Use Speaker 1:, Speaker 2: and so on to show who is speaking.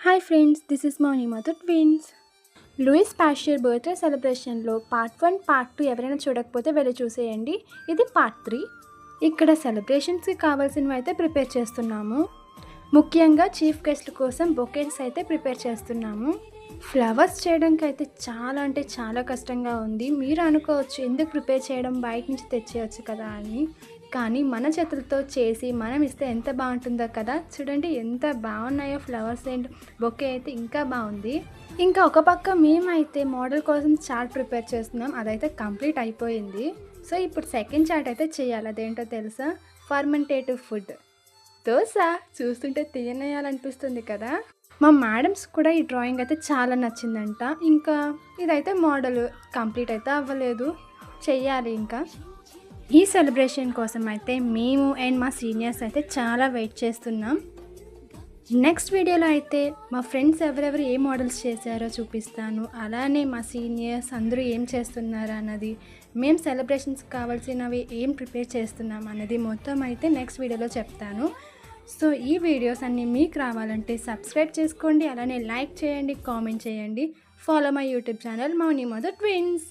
Speaker 1: Hi friends, this is Mouni Madhu twins. Louis Pasteur birthday సెలబ్రేషన్లో part 1, part 2 ఎవరైనా చూడకపోతే వెళ్ళి చూసేయండి. ఇది పార్ట్ 3. ఇక్కడ సెలబ్రేషన్స్కి కావాల్సినవి అయితే ప్రిపేర్ చేస్తున్నాము. ముఖ్యంగా చీఫ్ గెస్ట్ల కోసం బొకేస్ అయితే ప్రిపేర్ చేస్తున్నాము. ఫ్లవర్స్ చేయడానికి అయితే చాలా అంటే చాలా కష్టంగా ఉంది. మీరు అనుకోవచ్చు ఎందుకు ప్రిపేర్ చేయడం, బయట నుంచి తెచ్చేయచ్చు కదా అని. కానీ మన చేతులతో చేసి మనం ఇస్తే ఎంత బాగుంటుందో కదా. చూడండి ఎంత బాగున్నాయో ఫ్లవర్స్ అండ్ బొకే అయితే ఇంకా బాగుంది. ఇంకా ఒక పక్క మేమైతే మోడల్ కోసం చార్ట్ ప్రిపేర్ చేస్తున్నాం. అదైతే కంప్లీట్ అయిపోయింది. సో ఇప్పుడు సెకండ్ చార్ట్ అయితే చేయాలి. అదేంటో తెలుసా? ఫర్మెంటేటివ్ ఫుడ్ దోశ. చూస్తుంటే తినేయాలనిపిస్తుంది కదా. మా మేడమ్స్ కూడా ఈ డ్రాయింగ్ అయితే చాలా నచ్చిందంట. ఇంకా ఇదైతే మోడల్ కంప్లీట్ అయితే అవ్వలేదు, చెయ్యాలి. ఇంకా ఈ సెలబ్రేషన్ కోసం అయితే మేము అండ్ మా సీనియర్స్ అయితే చాలా వెయిట్ చేస్తున్నాం. నెక్స్ట్ వీడియోలో అయితే మా ఫ్రెండ్స్ ఎవరెవరు ఏ మోడల్స్ చేశారో చూపిస్తాను. అలానే మా సీనియర్స్ అందరూ ఏం చేస్తున్నారు అన్నది, మేము సెలబ్రేషన్స్కి కావాల్సినవి ఏం ప్రిపేర్ చేస్తున్నాం అన్నది మొత్తం అయితే నెక్స్ట్ వీడియోలో చెప్తాను. సో ఈ వీడియోస్ అన్నీ మీకు రావాలంటే సబ్స్క్రైబ్ చేసుకోండి, అలానే లైక్ చేయండి, కామెంట్ చేయండి. Follow my YouTube channel Mouni Madhu twins.